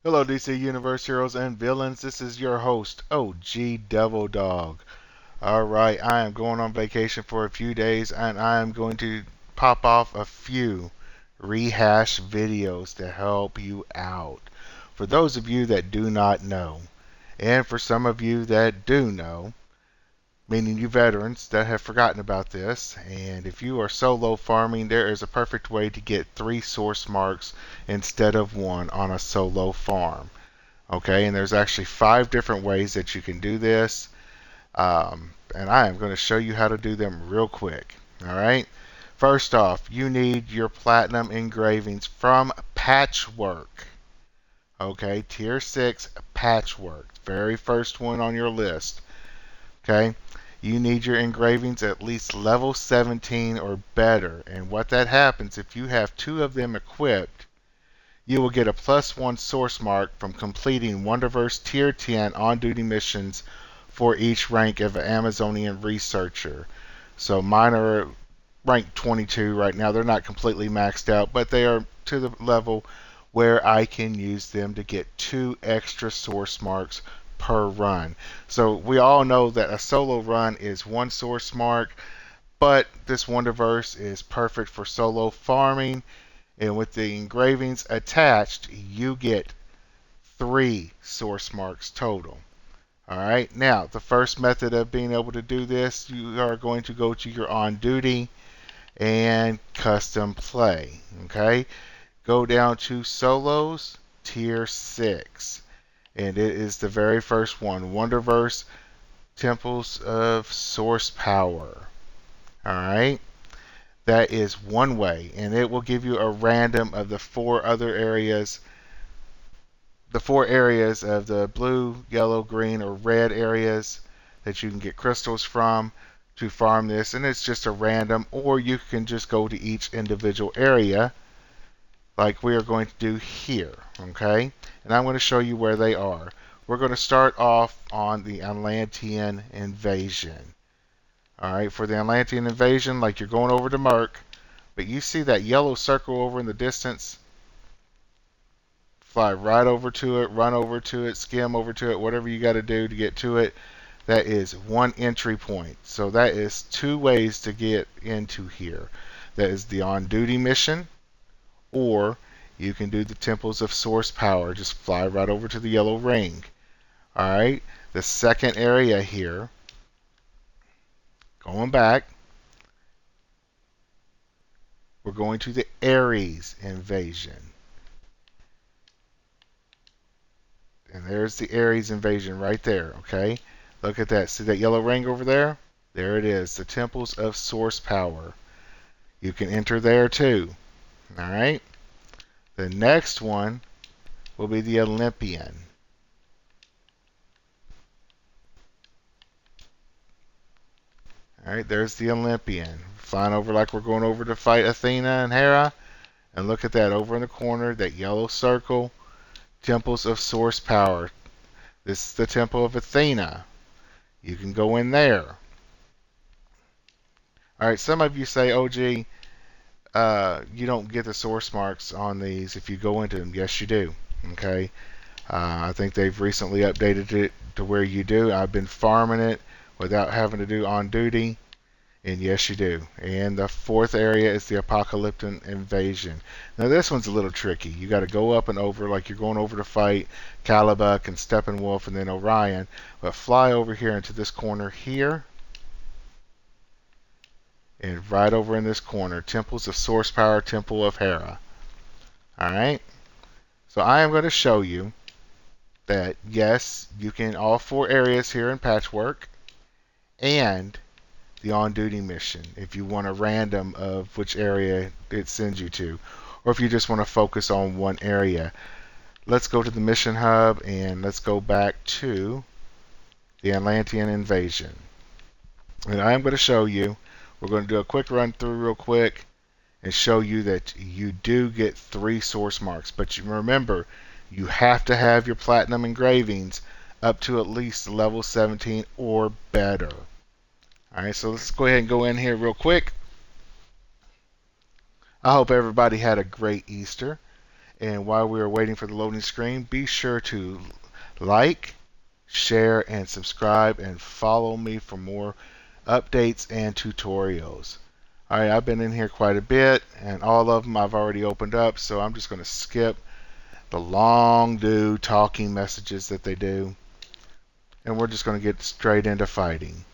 Hello, DC Universe heroes and villains. This is your host, OG Devil Dog. Alright, I am going on vacation for a few days and I am going to pop off a few rehash videos to help you out. For those of you that do not know, and for some of you that do know, meaning you veterans that have forgotten about this, and if you are solo farming, there is a perfect way to get 3 source marks instead of 1 on a solo farm. Okay, and there's actually 5 different ways that you can do this, and I am going to show you how to do them real quick. All right, first off, you need your platinum engravings from Patchwork. Okay, tier 6 Patchwork, very first one on your list. Okay, you need your engravings at least level 17 or better, and what that happens if you have 2 of them equipped, you will get a +1 source mark from completing Wonderverse Tier 10 on-duty missions for each rank of an Amazonian researcher. So mine are rank 22 right now. They're not completely maxed out, but they are to the level where I can use them to get 2 extra source marks per run. So we all know that a solo run is 1 source mark, but this Wonderverse is perfect for solo farming, and with the engravings attached, you get 3 source marks total. All right, now the first method of being able to do this, you are going to go to your on duty and custom play. Okay, go down to solos tier 6, and it is the very first one, Wonderverse Temples of Source Power. All right, that is one way, and it will give you a random of the 4 other areas, the 4 areas of the blue, yellow, green, or red areas that you can get crystals from to farm this, and it's just a random, or you can just go to each individual area like we are going to do here. Okay, and I'm going to show you where they are. We're going to start off on the Atlantean invasion. Alright, for the Atlantean invasion, like you're going over to Merc, but you see that yellow circle over in the distance? Fly right over to it, run over to it, skim over to it, whatever you got to do to get to it. That is 1 entry point. So that is 2 ways to get into here. That is the on-duty mission, or you can do the Temples of Source Power. Just fly right over to the yellow ring. Alright, the second area here, going back, we're going to the Ares invasion. And there's the Ares invasion right there, okay? Look at that. See that yellow ring over there? There it is, the Temples of Source Power. You can enter there too. Alright? The next one will be the Olympian. Alright, there's the Olympian. Flying over like we're going over to fight Athena and Hera. And look at that over in the corner, that yellow circle. Temples of Source Power. This is the Temple of Athena. You can go in there. Alright, some of you say, OG, you don't get the source marks on these if you go into them. Yes, you do. Okay. I think they've recently updated it to where you do. I've been farming it without having to do on duty, and yes, you do. And the 4th area is the Apocalyptic Invasion. Now this one's a little tricky. You got to go up and over like you're going over to fight Calibuck and Steppenwolf and then Orion, but fly over here into this corner here. And right over in this corner, Temples of Source Power, Temple of Hera. Alright? So I am going to show you that, yes, you can all 4 areas here in Patchwork, and the on-duty mission, if you want a random of which area it sends you to, or if you just want to focus on one area. Let's go to the mission hub, and let's go back to the Atlantean invasion. And I am going to show you, we're going to do a quick run through real quick and show you that you do get 3 source marks. But you remember, you have to have your platinum engravings up to at least level 17 or better. Alright, so let's go ahead and go in here real quick. I hope everybody had a great Easter. And while we are waiting for the loading screen, be sure to like, share, and subscribe, and follow me for more updates and tutorials. Alright, I've been in here quite a bit, and all of them I've already opened up, so I'm just going to skip the long talking messages that they do, and we're just going to get straight into fighting.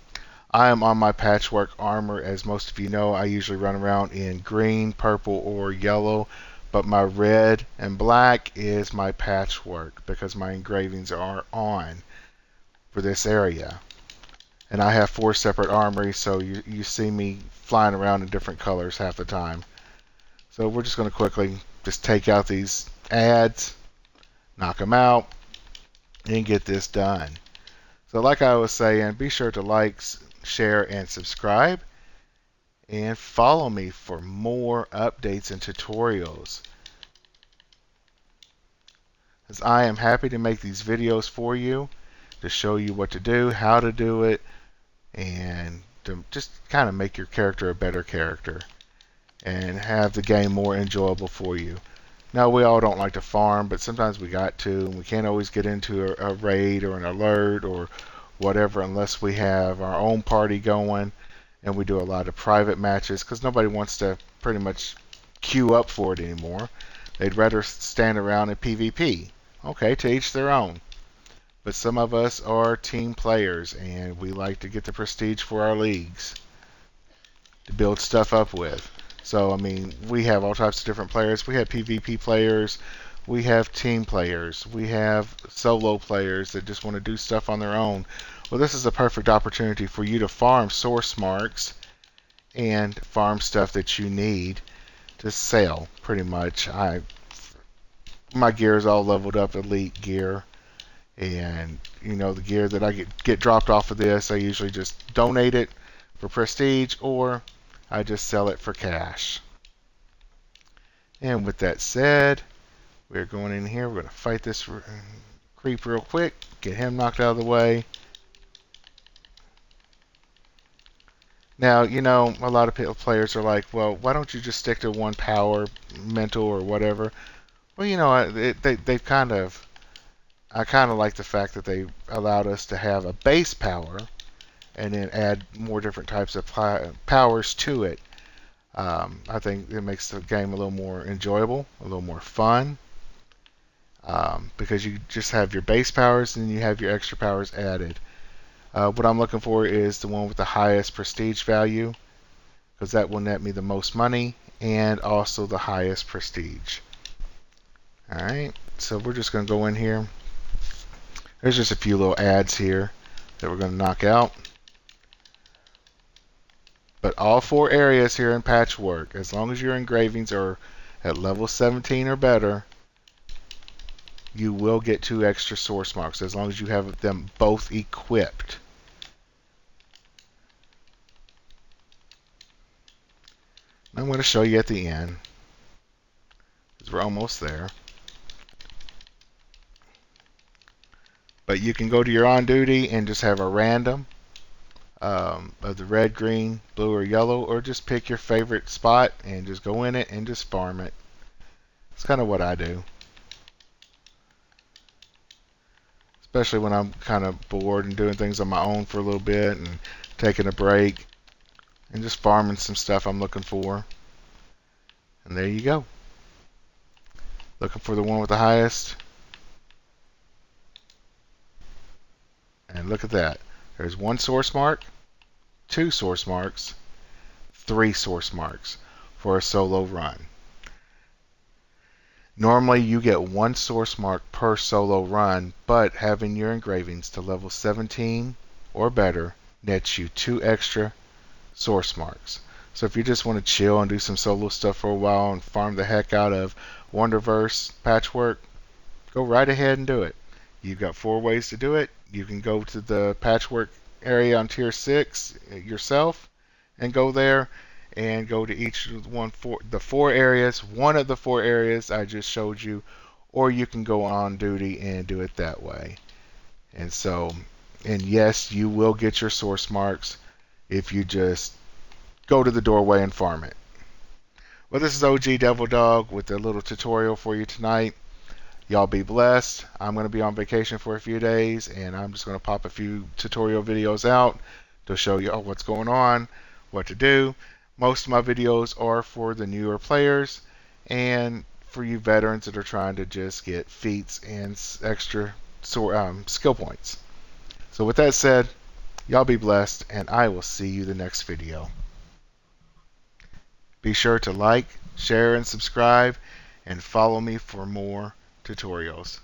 I am on my patchwork armor. As most of you know, I usually run around in green, purple, or yellow, but my red and black is my patchwork because my engravings are on for this area. And I have 4 separate armories, so you see me flying around in different colors half the time. So we're just going to quickly just take out these ads, knock them out, and get this done. So like I was saying, be sure to like, share, and subscribe, and follow me for more updates and tutorials, as I am happy to make these videos for you to show you what to do, how to do it, and to just kind of make your character a better character and have the game more enjoyable for you. Now, we all don't like to farm, but sometimes we got to, and we can't always get into a raid or an alert or whatever unless we have our own party going, and we do a lot of private matches because nobody wants to pretty much queue up for it anymore. They'd rather stand around in PvP. Okay, to each their own. But some of us are team players, and we like to get the prestige for our leagues to build stuff up with. So, I mean, we have all types of different players. We have PvP players, we have team players, we have solo players that just want to do stuff on their own. Well, this is a perfect opportunity for you to farm source marks and farm stuff that you need to sell, pretty much. My gear is all leveled up, elite gear. And, you know, the gear that I get dropped off of this, I usually just donate it for prestige, or I just sell it for cash. And with that said, we're going in here. We're going to fight this creep real quick, get him knocked out of the way. Now, you know, a lot of players are like, well, why don't you just stick to one power, mental, or whatever? Well, you know, they've kind of, I kind of like the fact that they allowed us to have a base power and then add more different types of powers to it. I think it makes the game a little more enjoyable, a little more fun, because you just have your base powers and then you have your extra powers added. What I'm looking for is the one with the highest prestige value, because that will net me the most money and also the highest prestige. Alright, so we're just going to go in here. There's just a few little ads here that we're going to knock out. But all 4 areas here in Patchwork, as long as your engravings are at level 17 or better, you will get 2 extra source marks, as long as you have them both equipped. I'm going to show you at the end, because we're almost there. But you can go to your on duty and just have a random of the red, green, blue, or yellow, or just pick your favorite spot and just go in it and just farm it. It's kind of what I do, especially when I'm kind of bored and doing things on my own for a little bit and taking a break and just farming some stuff I'm looking for. And there you go. Looking for the one with the highest. And look at that. There's 1 source mark, 2 source marks, 3 source marks for a solo run. Normally you get 1 source mark per solo run, but having your engravings to level 17 or better nets you 2 extra source marks. So if you just want to chill and do some solo stuff for a while and farm the heck out of Wonderverse Patchwork, go right ahead and do it. You've got 4 ways to do it. You can go to the Patchwork area on tier 6 yourself and go there and go to each one for the 4 areas, one of the 4 areas I just showed you, or you can go on duty and do it that way. And yes, you will get your source marks if you just go to the doorway and farm it. Well, this is OG Devil Dog with a little tutorial for you tonight. Y'all be blessed. I'm going to be on vacation for a few days, and I'm just going to pop a few tutorial videos out to show you what's going on, what to do. Most of my videos are for the newer players and for you veterans that are trying to just get feats and extra skill points. So with that said, y'all be blessed, and I will see you the next video. Be sure to like, share, and subscribe, and follow me for more tutorials.